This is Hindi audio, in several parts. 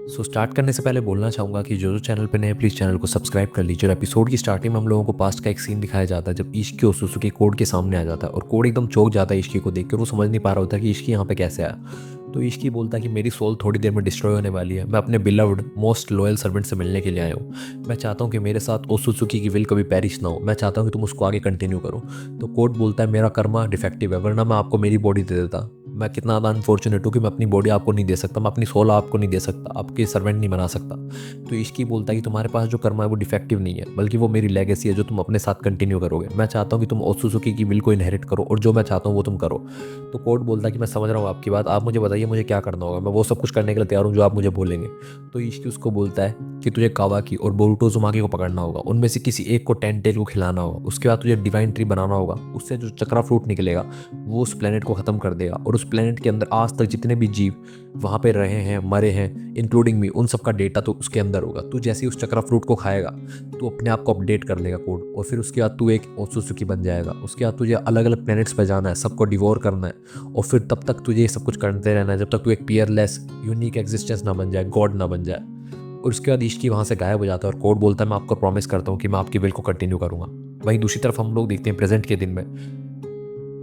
स्टार्ट करने से पहले बोलना चाहूँगा कि जो चैनल पे नए हैं, प्लीज़ चैनल को सब्सक्राइब कर लीजिए। और एपिसोड की स्टार्टिंग में हम लोगों को पास्ट का एक सीन दिखाया जाता है जब इश्की और सुसुकी कोड के सामने आ जाता है और कोड एकदम चौंक जाता है इश्की को देख कर। वो समझ नहीं पा रहा होता कि इश्की यहाँ पे कैसे आया। तो इश्की बोलता है कि मेरी सोल थोड़ी देर में डिस्ट्रॉय होने वाली है, मैं अपने बिलव्ड मोस्ट लॉयल सर्वेंट से मिलने के लिए आया हूँ। मैं चाहता हूँ कि मेरे साथ ओसुसुकी की विल कभी पेरिश ना हो, मैं चाहता हूँ कि तुम उसको आगे कंटिन्यू करो। तो कोड बोलता है मेरा कर्मा डिफेक्टिव है, वरना मैं आपको मेरी बॉडी दे देता। मैं कितना ज़्यादा अनफॉर्चुनेट हूँ कि मैं अपनी बॉडी आपको नहीं दे सकता, मैं अपनी सोल आपको नहीं दे सकता, आपके सर्वेंट नहीं बना सकता। तो इश्की बोलता है कि तुम्हारे पास जो कर्मा है वो डिफेक्टिव नहीं है, बल्कि वो मेरी लेगेसी है जो तुम अपने साथ कंटिन्यू करोगे। मैं चाहता हूँ कि तुम ओसुसुकी की विल को इनहेरिट करो और जो मैं चाहता हूँ वो तुम करो। तो कोड बोलता है कि मैं समझ रहा हूँ आपकी बात, आप मुझे बताइए मुझे क्या करना होगा, मैं वो सब कुछ करने के लिए तैयार हूँ जो आप मुझे बोलेंगे। तो इश्की उसको बोलता है कि तुझे कावाकी और बोरुतो उज़ुमाकी को पकड़ना होगा, उनमें से किसी एक को टेंटेल को खिलाना होगा। उसके बाद तुझे डिवाइन ट्री बनाना होगा, उससे जो चक्रा फ्रूट निकलेगा वो उस प्लेनेट को ख़त्म कर देगा। और उस प्लेनेट के अंदर आज तक जितने भी जीव वहाँ पे रहे हैं, मरे हैं, इंक्लूडिंग मी, उन सब का डेटा तो उसके अंदर होगा। तू जैसे ही उस चक्रा फ्रूट को खाएगा तू अपने आप को अपडेट कर लेगा कोड, और फिर उसके बाद तू एक ओत्सुत्सुकी बन जाएगा। उसके बाद तुझे अलग अलग प्लैनेट्स पे जाना है, सबको डिवोर करना है, और फिर तब तक तुझे ये सब कुछ करते रहना है जब तक तू एक पियरलेस यूनिक एग्जिस्टेंस ना बन जाए, गॉड ना बन जाए। और उसके बाद इश्की वहाँ से गायब हो जाता है और कोड बोलता है मैं आपको प्रॉमिस करता हूँ कि मैं आपकी विल को कंटिन्यू करूँगा। वहीं दूसरी तरफ हम लोग देखते हैं प्रेजेंट के दिन में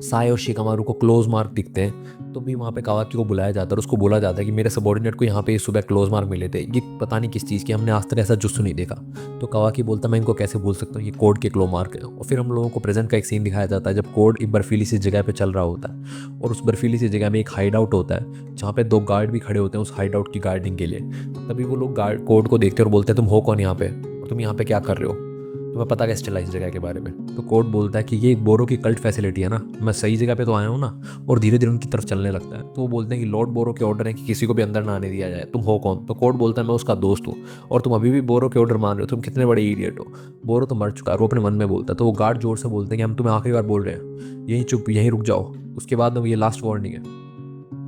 साय और शिकामारू को क्लोज मार्क दिखते हैं। तो भी वहाँ पे कावाकी को बुलाया जाता है और उसको बोला जाता है कि मेरे सबॉर्डिनेट को यहाँ पे सुबह क्लोज मार्क मिले थे, ये पता नहीं किस चीज़ की, हमने आज तक ऐसा जुस्सू नहीं देखा। तो कावाकी बोलता मैं इनको कैसे भूल सकता हूँ, ये कोड के क्लो मार्क है। और फिर हम लोगों को प्रेजेंट का एक सीन दिखाया जाता है जब कोड एक बर्फीली सी जगह पे चल रहा होता है और उस बर्फीली सी जगह में एक हाइड आउट होता है जहाँ पे दो गार्ड भी खड़े होते हैं उस हाइड आउट की गार्डिंग के लिए। तभी वो लोग गार्ड कोड को देखते हैं और बोलते हैं तुम हो कौन यहाँ पे और तुम यहाँ पे क्या कर रहे हो, तुम्हें पता कैसे चला इस जगह के बारे में। तो कोड बोलता है कि ये एक बोरो की कल्ट फैसिलिटी है ना, मैं सही जगह पे तो आया हूँ ना। और धीरे धीरे उनकी तरफ चलने लगता है। तो वो बोलते हैं कि लॉर्ड बोरो के ऑर्डर है कि किसी को भी अंदर ना आने दिया जाए, तुम हो कौन। तो कोड बोलता है मैं उसका दोस्त हूँ और तुम अभी भी बोरो के ऑर्डर मान रहे हो, तुम कितने बड़े इडियट हो, बोरो तो मर चुका है। वो अपने मन में बोलता है। तो वो गार्ड जोर से बोलते हैं कि हम तुम्हें आखिरी बार बोल रहे हैं, यहीं चुप, यहीं रुक जाओ, उसके बाद में ये लास्ट वार्निंग है।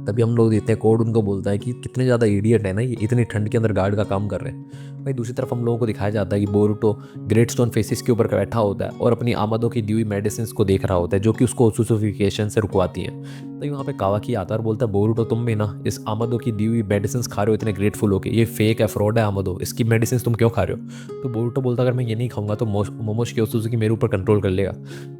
तभी हम लोग देखते हैं कोड उनको बोलता है कि कितने ज़्यादा इडियट है ना ये, इतनी ठंड के अंदर गार्ड का काम कर रहे हैं। भाई दूसरी तरफ हम लोगों को दिखाया जाता है कि बोरुटो ग्रेट स्टोन फेसिस के ऊपर बैठा होता है और अपनी आमदों की दी हुई मेडिसिन को देख रहा होता है जो कि उसको ओसुसुफिकेशन से रुकवाती हैं। तो वहाँ पे कावाकी आता है और बोलता है बोरुटो तुम भी ना इस आमदों की दी हुई मेडिसिन खा रहे हो इतने ग्रेटफुल होके, ये फेक है, फ्रॉड है आमदो, इसकी मेडिसिन तुम क्यों खा रहे हो। तो बोरुटो बोलता अगर मैं ये नहीं खाऊंगा तो मोमोश की ओसुसुकी मेरे ऊपर कंट्रोल कर लेगा।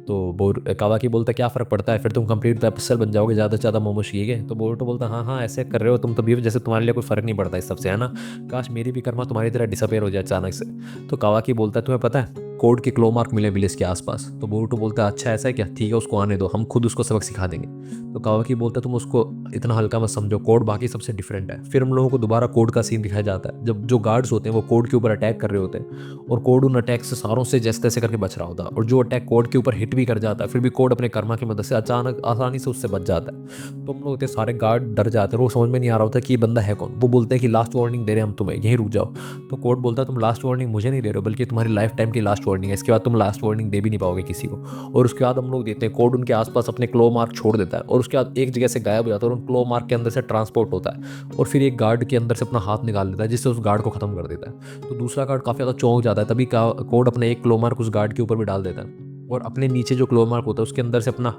तो कावाकी बोलता क्या फ़र्क पड़ता है, फिर तुम कंप्लीट एपिसोड बन जाओगे ज़्यादा से ज़्यादा मोमोश ये। तो बोरुटो बोलता हाँ हाँ ऐसे कर रहे हो तुम तभी, जैसे तुम्हारे लिए कोई फ़र्क नहीं पड़ता इस सबसे, है ना। काश मेरी भी कर्मा तुम्हारी तरह डिसअपेयर हो जाए अचानक से। तो कावाकी बोलता है तुम्हें पता है कोड के क्लो मार्क मिले विलेज के आसपास। तो बोरुटो बोलता है अच्छा ऐसा है क्या, ठीक है उसको आने दो, हम खुद उसको सबक सिखा देंगे। तो कावाकी बोलता है तुम उसको इतना हल्का मत समझो, कोड बाकी सबसे डिफरेंट है। फिर हम लोगों को दोबारा कोड का सीन दिखाया जाता है जब जो गार्ड्स होते हैं वो कोड के ऊपर अटैक कर रहे होते हैं और कोड उन अटैक से सारों से जैसे तैसे करके बच रहा होता है। और जो अटैक कोड के ऊपर हिट भी कर जाता है फिर भी कोड अपने कर्मा की मदद से अचानक आसानी से उससे बच जाता है। तो हम लोग होते सारे गार्ड डर जाते हैं, वो समझ में नहीं आ रहा होता कि ये बंदा है कौन। वो बोलते हैं कि लास्ट वार्निंग दे रहे हैं हम तुम्हें, यहीं रुक जाओ। तो कोड बोलता है तुम लास्ट वार्निंग मुझे नहीं दे रहे हो, बल्कि तुम्हारी लाइफ टाइम की लास्ट वार्निंग है, इसके बाद तुम लास्ट वार्निंग दे भी नहीं पाओगे किसी को। और उसके बाद हम लोग देखते हैं कोड उनके आसपास अपने क्लो मार्क छोड़ देता है और उसके बाद एक जगह से गायब हो जाता है और उन क्लो मार्क के अंदर से ट्रांसपोर्ट होता है और फिर एक गार्ड के अंदर से अपना हाथ निकाल लेता है जिससे उस गार्ड को खत्म कर देता है। तो दूसरा गार्ड काफ़ी ज़्यादा चौंक जाता है। तभी कोड अपने एक क्लो मार्क उस गार्ड के ऊपर भी डाल देता है और अपने नीचे जो क्लो मार्क होता है उसके अंदर से अपना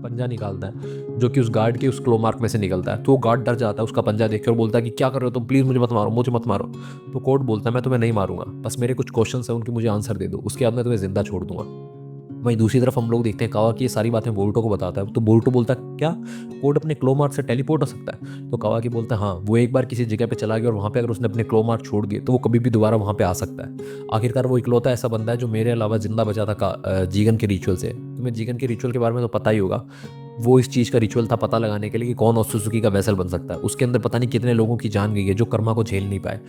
पंजा निकालता है जो कि उस गार्ड के उस क्लो मार्क में से निकलता है। तो वो गार्ड डर जाता है उसका पंजा देखकर और बोलता है कि क्या कर रहे हो तुम, प्लीज़ मुझे मत मारो, मुझे मत मारो। तो कोड बोलता है मैं तुम्हें नहीं मारूंगा, बस मेरे कुछ क्वेश्चन हैं उनके मुझे आंसर दे दो, उसके बाद मैं तुम्हें जिंदा छोड़ दूंगा। वहीं दूसरी तरफ हम लोग देखते हैं कावा कि ये सारी बातें बोरुटो को बताता है। तो बोरुटो बोलता है क्या कोड अपने क्लो मार्क से टेलीपोर्ट हो सकता है। तो कावाकी बोलता है हाँ, वो एक बार किसी जगह पे चला गया और वहाँ पे अगर उसने अपने क्लो मार्क छोड़ दिए तो वो कभी भी दोबारा वहाँ पे आ सकता है। आखिरकार वो इकलौता ऐसा बंदा है जो मेरे अलावा जिंदा बचा था जीगन के रिचुअल से। तुम्हें जीगन के रिचुअल के बारे में तो पता ही होगा, वो इस चीज़ का रिचुअल था पता लगाने के लिए कि कौन ओत्सुत्सुकी का वेसल बन सकता है। उसके अंदर पता नहीं कितने लोगों की जान गई है जो कर्मा को झेल नहीं पाए।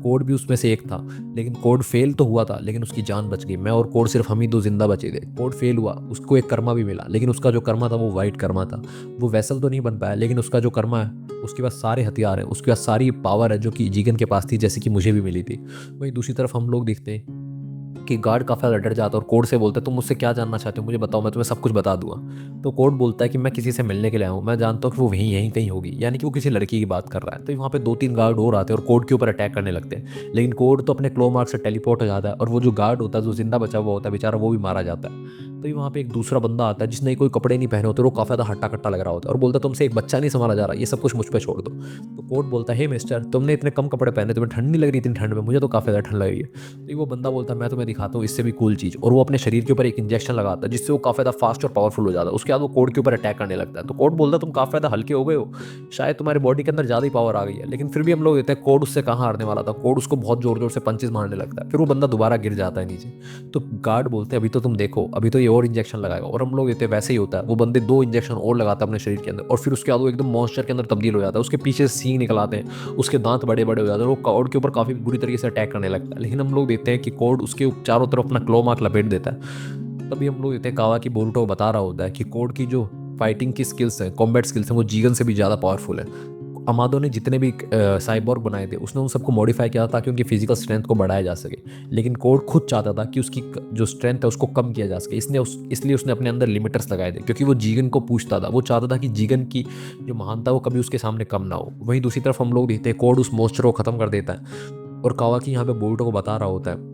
कोड भी उसमें से एक था, लेकिन कोड फेल तो हुआ था लेकिन उसकी जान बच गई। मैं और कोड सिर्फ हम ही दो जिंदा बचे थे। कोड फेल हुआ, उसको एक कर्मा भी मिला, लेकिन उसका जो कर्मा था वो वाइट कर्मा था। वो वेसल तो नहीं बन पाया लेकिन उसका जो कर्मा है उसके पास सारे हथियार हैं, उसके पास सारी पावर है जो कि जीगन के पास थी, जैसे कि मुझे भी मिली थी। वहीं दूसरी तरफ हम लोग देखते हैं कि गार्ड काफ़ी ज़्यादा डर जाता है और कोड से बोलता है तुम मुझसे क्या जानना चाहते हो, मुझे बताओ, मैं तुम्हें सब कुछ बता दूंगा। तो कोड बोलता है कि मैं किसी से मिलने के लिए आया हूँ, मैं जानता हूँ कि वो यहीं कहीं होगी, यानी कि वो किसी लड़की की बात कर रहा है। तो वहाँ पे 2-3 गार्ड और आते हैं और कोड के ऊपर अटैक करने लगते हैं, लेकिन कोड तो अपने क्लो मार्क से टेलीपोर्ट हो जाता है और वो जो गार्ड होता है जो जिंदा बचा हुआ होता है बेचारा वो भी मारा जाता है। तभी वहाँ पे एक दूसरा बंदा आता है जिसने कोई कपड़े नहीं पहने होते और वो काफ़ी ज़्यादा हट्टा-कट्टा लग रहा होता है और बोलता है तुमसे एक बच्चा नहीं सँभाला जा रहा, ये सब कुछ मुझ पे छोड़ दो। तो कोर्ट बोलता है, हे मिस्टर, तुमने इतने कम कपड़े पहने, तुम्हें ठंड नहीं लग रही इतनी ठंड में? मुझे तो काफ़ी ज़्यादा ठंड लग रही है। तो वो बंदा बोलता है, मैं तुम्हें दिखाता हूँ इससे भी कूल चीज़, और वो अपने शरीर के ऊपर एक इंजेक्शन लगाता है जिससे वो काफ़ी ज़्यादा फास्ट और पावरफुल हो जाता है। उसके बाद वो कोर्ट के ऊपर अटैक करने लगता है। तो कोर्ट बोलता है, तुम काफ़ी ज़्यादा हल्के हो गए हो, शायद तुम्हारी बॉडी के अंदर ज़्यादा ही पावर आ गई है। लेकिन फिर भी हम लोग देते हैं, कोर्ट उससे कहाँ हारने वाला था। कोर्ट उसको बहुत ज़ोर-ज़ोर से पंचेस मारने लगता है। फिर वो बंदा दोबारा गिर जाता है नीचे। तो गार्ड बोलते हैं, अभी तो तुम देखो, अभी तो ये और इंजेक्शन लगाएगा, और हम लोग देते हैं वैसे ही होता है। वो बंदे 2 इंजेक्शन और लगाता है अपने शरीर के अंदर, और फिर उसके बाद वो एकदम मॉन्स्टर के अंदर तब्दील हो जाता है। उसके पीछे से सींग निकल आते हैं, उसके दांत बड़े-बड़े हो जाते हैं, और वो कोर्ट के ऊपर काफ़ी बुरी तरीके से अटैक करने लगता है। लेकिन हम लोग देखते हैं कि कोर्ट उसके चारों तरफ अपना क्लॉ मार्क लपेट देता है। तभी हम लोग देखते हैं कावाकी बोरुटो को बता रहा होता है कि कोर्ट की जो फाइटिंग की स्किल्स हैं, कॉम्बैट स्किल्स हैं, वो जीगन से भी ज़्यादा पावरफुल है। अमादो ने जितने भी साइबोर्ग बनाए थे, उसने उन सबको मॉडिफाई किया ताकि उनकी फिजिकल स्ट्रेंथ को बढ़ाया जा सके। लेकिन कोड खुद चाहता था कि उसकी जो स्ट्रेंथ है उसको कम किया जा सके, इसलिए उसने अपने अंदर लिमिटर्स लगाए थे, क्योंकि वो जीगन को पूछता था। वो चाहता था कि जीगन की जो महानता वो कभी उसके सामने कम ना हो। वहीं दूसरी तरफ हम लोग देखते हैं कोड उस मॉन्स्टर को खत्म कर देता है, और कावाकी यहाँ पे बोरुटो को बता रहा होता है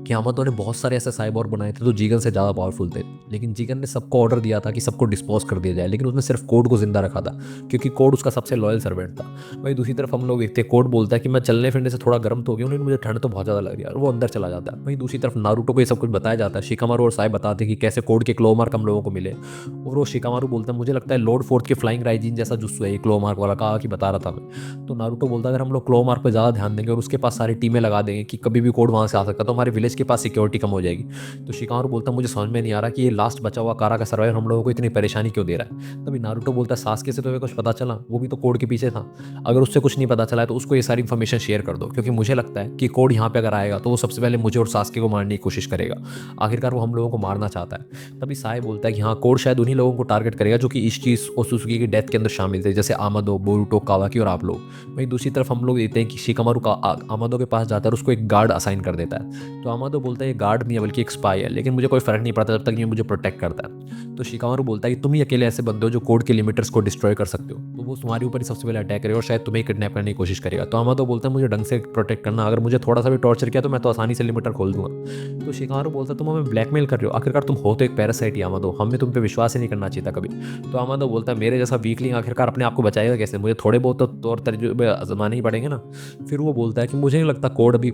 कि यामातो ने बहुत सारे ऐसे साइबोर्ग बनाए थे जो जीगन से ज़्यादा पावरफुल थे, लेकिन जीगन ने सबको ऑर्डर दिया था कि सबको डिस्पोज कर दिया जाए, लेकिन उसने सिर्फ कोड को जिंदा रखा था, क्योंकि कोड उसका सबसे लॉयल सर्वेंट था। वहीं दूसरी तरफ हम लोग देखते हैं कोड बोलता है कि मैं चलने फिरने से थोड़ा गर्म तो हो गया हूं, लेकिन मुझे ठंड तो बहुत ज़्यादा लग रही है, और वो अंदर चला जाता है। वहीं दूसरी तरफ नारुतो को ये सब कुछ बताया जाता है। शिकामारू और साई बताते हैं कि कैसे कोड के क्लो मार्क हम लोगों को मिले, और वो शिकामारू बोलता है, मुझे लगता है लॉर्ड फोर्थ के फ्लाइंग राइजिन जैसा जुस्सु है ये क्लो मार्क वाला, कहा कि बता रहा था मैं। तो नारुतो बोलता है, अगर हम लोग क्लो मार्क पर ज़्यादा ध्यान देंगे और उसके पास सारी टीमें लगा देंगे कि कभी भी कोड वहाँ से आ सकता है, तो हमारे विलेज के पास सिक्योरिटी कम हो जाएगी। तो शिकामारू बोलता है, मुझे समझ में नहीं आ रहा कि ये लास्ट बचा हुआ कारा का सर्वाइवर हम लोगों को इतनी परेशानी क्यों दे रहा है। तभी नारुतो बोलता है, सास्के से तुम्हें कुछ पता चला? वो भी तो कोड के पीछे था। अगर उससे कुछ नहीं पता चला है तो उसको ये सारी इन्फॉर्मेशन शेयर कर दो, क्योंकि मुझे लगता है कि कोड यहाँ पे अगर आएगा तो वो सबसे पहले मुझे और सास्के को मारने की कोशिश करेगा। आखिरकार वो हम लोगों को मारना चाहता है। तभी साई बोलता है कि हाँ, कोड शायद उन्हीं लोगों को टारगेट करेगा जो कि इश्चीज और सुजुकी की डेथ के अंदर शामिल थे, जैसे आमादो, बोरुटो, कावाकी और आप लोग। वहीं दूसरी तरफ हम लोग देखते हैं कि शिकामारू का आमादो के पास जाता है और उसको एक गार्ड असाइन कर देता है। तो आमादो बोलता है, ये गार्ड नहीं है बल्कि एक स्पाई है, लेकिन मुझे कोई फर्क नहीं पड़ता जब तक ये मुझे प्रोटेक्ट करता है। तो शिकामारू बोलता है कि तुम ही अकेले ऐसे बंदे हो जो कोड के लिमिटर्स को डिस्ट्रॉय कर सकते हो, तो वो तुम्हारे ऊपर ही सबसे पहले अटैक करेगा और शायद तुम्हें किडनैप करने की कोशिश करेगा। तो आमादो बोलता है, मुझे ढंग से प्रोटेक्ट करना, अगर मुझे थोड़ा सा भी टॉर्चर किया तो मैं तो आसानी से लिमिटर खोल दूंगा। तो शिकामारू बोलता है, तुम हमें ब्लैकमेल कर रहे हो, आखिरकार तुम हो तो एक पैरासाइट ही आमादो, हमें तुम पे विश्वास ही नहीं करना चाहिए था कभी। तो आमादो बोलता है, मेरे जैसा वीकलिंग आखिरकार अपने आप को बचाएगा कैसे? मुझे थोड़े बहुत तो तौर तरीके आजमाने ही पड़ेंगे ना। फिर वो बोलता है कि मुझे नहीं लगता कोड अभी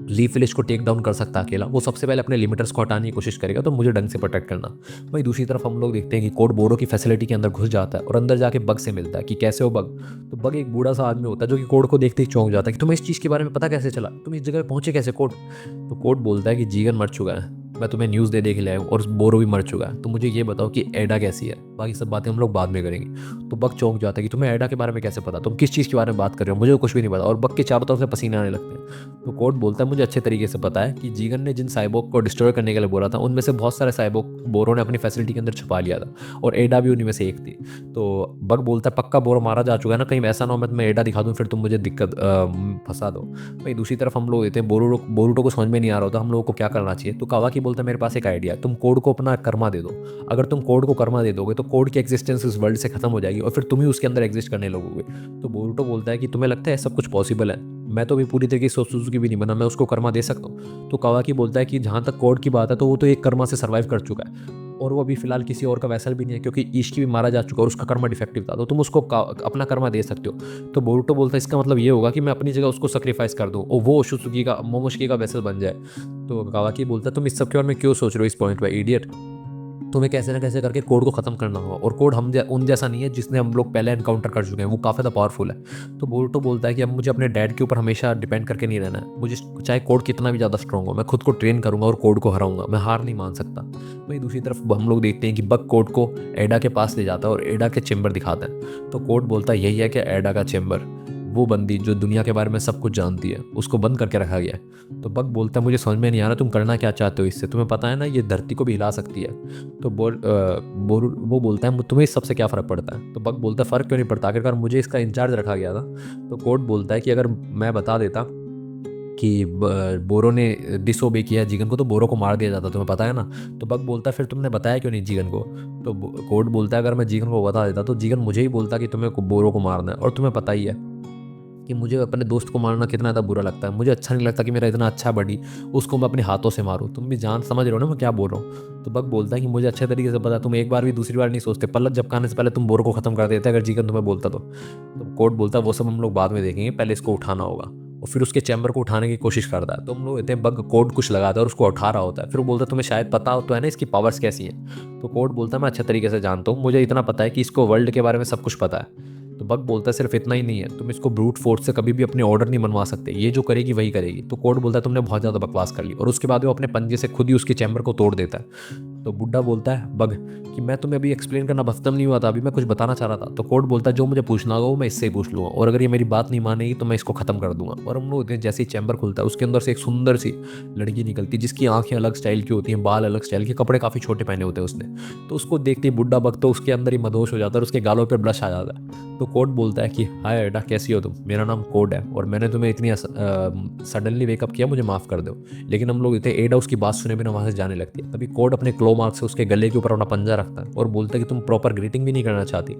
लीफ विलेज को टेक डाउन कर सकता है अकेला, वो सबसे पहले अपने लिमिटर्स को हटाने की कोशिश करेगा, तो मुझे ढंग से प्रोटेक्ट करना। वहीं दूसरी तरफ हम लोग देखते हैं कि कोड बोरो की फैसिलिटी के अंदर घुस जाता है और अंदर जाके बग से मिलता है कि कैसे हो बग। तो बग एक बूढ़ा सा आदमी होता है जो कि कोड को देखते ही चौंक जाता है कि तुम्हें इस चीज़ के बारे में पता कैसे चला, तुम इस जगह पे पहुंचे कैसे कोड। तो कोड बोलता है कि जीगन मर चुका है, मैं तुम्हें न्यूज़ दे के लाया हूँ, और बोरो भी मर चुका है, तो मुझे ये बताओ कि एडा कैसी है, बाकी सब बातें हम लोग बाद में करेंगे। तो बग चौंक जाता है कि तुम्हें एडा के बारे में कैसे पता, तुम किस चीज़ के बारे में बात कर रहे हो, मुझे कुछ भी नहीं पता, और बग के चारों तरफ से पसीने आने लगते हैं। तो कोड बोलता है, मुझे अच्छे तरीके से पता है कि जीगन ने जिन साइबोक को डिस्ट्रॉय करने के लिए बोला था, उनमें से बहुत सारे साइबोक बोरो ने अपनी फैसिलिटी के अंदर छुपा लिया था, और एडा भी उन्हीं में से एक थी। तो बग बोलता है, पक्का बोरो मारा जा चुका है ना, कहीं ऐसा ना हो मैं तुम्हें एडा दिखा दूँ फिर तुम मुझे दिक्कत फंसा दो। वहीं दूसरी तरफ हम लोग देते हैं बोरुटो को समझ में नहीं आ रहा होता हम लोगों को क्या करना चाहिए। तो कावाकी बोलता है, मेरे पास एक आइडिया, तुम कोड को अपना कर्मा दे दो। अगर तुम कोड को कर्मा दे दोगे तो कोड की एग्जिस्टेंस इस वर्ल्ड से खत्म हो जाएगी और फिर तुम ही उसके अंदर एग्जिस्ट करने लगोगे। तो बोरुटो बोलता है कि तुम्हें लगता है सब कुछ पॉसिबल है, मैं तो अभी पूरी तरीके से सुजुकी भी नहीं बना, मैं उसको कर्मा दे सकता हूँ। तो कावाकी बोलता है कि जहाँ तक कोड की बात है तो वो तो एक कर्मा से सर्वाइव कर चुका है, और वो अभी फिलहाल किसी और का वैसल भी नहीं है, क्योंकि ईश्की भी मारा जा चुका और उसका कर्मा डिफेक्टिव था, तो तुम उसको अपना कर्मा दे सकते हो। तो बोरुटो बोलता है, इसका मतलब ये होगा कि मैं अपनी जगह उसको सेक्रीफाइस कर दूँ और वो सुजुकी का मोमोशिकी का वैसल बन जाए। तो कावाकी बोलता है, तुम इस सब के बारे में क्यों सोच रहे हो इस पॉइंट पर, इडियट। तुम्हें कैसे ना कैसे करके कोड को ख़त्म करना होगा, और कोड उन जैसा नहीं है जिसने हम लोग पहले एनकाउंटर कर चुके हैं, वो काफ़ी ज़्यादा पावरफुल है। तो बोरुटो बोलता है कि अब मुझे अपने डैड के ऊपर हमेशा डिपेंड करके नहीं रहना है, मुझे चाहे कोड कितना भी ज़्यादा स्ट्रॉन्ग हो, मैं खुद को ट्रेन करूंगा और कोड को हराऊंगा, मैं हार नहीं मान सकता। वहीं दूसरी तरफ हम लोग देखते हैं कि बग कोड को एडा के पास ले जाता है और एडा के चेम्बर दिखाता है। तो कोड बोलता है, यही है कि एडा का चेम्बर, वो बंदी जो दुनिया के बारे में सब कुछ जानती है, उसको बंद करके रखा गया है। तो बग बोलता है, मुझे समझ में नहीं आ रहा तुम करना क्या चाहते हो इससे, तुम्हें पता है ना ये धरती को भी हिला सकती है। तो वो बोलता है, तुम्हें इस सबसे क्या फ़र्क पड़ता है। तो बग बोलता है, फ़र्क क्यों नहीं पड़ता, आखिरकार मुझे इसका इंचार्ज रखा गया था। तो कोड बोलता है कि अगर मैं बता देता कि बोरो ने डिसोबे किया जीगन को तो बोरो को मार दिया जाता, तुम्हें पता है ना। तो बग बोलता है, फिर तुमने बताया क्यों नहीं जीगन को। तो कोड बोलता है, अगर मैं जीगन को बता देता तो जीगन मुझे ही बोलता कि तुम्हें बोरो को मारना है, और तुम्हें पता ही है कि मुझे अपने दोस्त को मारना कितना ज़्यादा बुरा लगता है। मुझे अच्छा नहीं लगता कि मेरा इतना अच्छा बडी उसको मैं अपने हाथों से मारूँ। तुम भी जान समझ रहे हो ना मैं क्या बोल रहा हूँ? तो बक बोलता है कि मुझे अच्छे तरीके से पता है, तुम एक बार भी दूसरी बार नहीं सोचते। पल्लव झपकाने से पहले तुम बोर को खत्म कर देते अगर जीवन तुम्हें बोलता तो। कोर्ट बोलता है वो सब हम लोग बाद में देखेंगे, पहले इसको उठाना होगा। और फिर उसके चैम्बर को उठाने की कोशिश करता है। तो हम लोग इतने बग कोर्ट कुछ लगाता है और उसको उठा रहा होता है। फिर वो बोलता है तुम्हें शायद पता हो तो है ना इसकी पावर्स कैसी हैं। तो कोर्ट बोलता है मैं अच्छे तरीके से जानता हूँ, मुझे इतना पता है कि इसको वर्ल्ड के बारे में सब कुछ पता है। तो बग बोलता है सिर्फ इतना ही नहीं है, तुम इसको ब्रूट फोर्स से कभी भी अपने ऑर्डर नहीं मनवा सकते, ये जो करेगी वही करेगी। तो कोर्ट बोलता है तुमने बहुत ज़्यादा बकवास कर ली, और उसके बाद वो अपने पंजे से खुद ही उसके चैम्बर को तोड़ देता है। तो बुड्ढा बोलता है बग कि मैं तुम्हें अभी एक्सप्लेन करना खत्म नहीं हुआ था, अभी मैं कुछ बताना चाह रहा था। तो कोर्ट बोलता है जो मुझे पूछना होगा वो मैं इससे ही पूछ लूँगा, और अगर ये मेरी बात नहीं मानेगी तो मैं इसको खत्म कर दूंगा। और हम लोग जैसे ही चैम्बर खुलता है उसके अंदर से एक सुंदर सी लड़की निकलती है जिसकी आंखें अलग स्टाइल की होती हैं, बाल अलग स्टाइल के, कपड़े काफ़ी छोटे पहने होते हैं उसने। तो उसको देखते ही बुड्ढा बग तो उसके अंदर ही मदहोश हो जाता है और उसके गालों पर ब्लश आ जाता है। तो कोर्ट बोलता है कि हाय एडा कैसी हो तुम, मेरा नाम कोड है और मैंने तुम्हें इतनी सडनली वेकअप किया, मुझे माफ़ कर दो। लेकिन हम लोग इतने एडा उसकी बात सुने बिना वहाँ से जाने लगती है। तभी कोड अपने क्लो मार्क से उसके गले के ऊपर अपना पंजा रखता है और बोलता है कि तुम प्रॉपर ग्रीटिंग भी नहीं करना चाहती।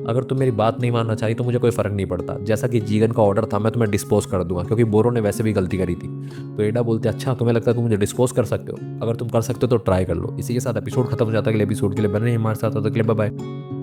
अगर तुम मेरी बात नहीं मानना चाहती तो मुझे कोई फ़र्क नहीं पड़ता, जैसा कि जीगन का ऑर्डर था मैं तुम्हें डिस्पोज कर दूंगा, क्योंकि बोरो ने वैसे भी गलती करी थी। तो एडा बोलते अच्छा तुम्हें लगता है तुम मुझे डिस्पोज कर सकते हो, अगर तुम कर सकते हो तो ट्राई कर लो। इसी के साथ एपिसोड खत्म हो जाता है। अगले एपिसोड के लिए बने हमारे साथ, तब तक के लिए बाय बाय।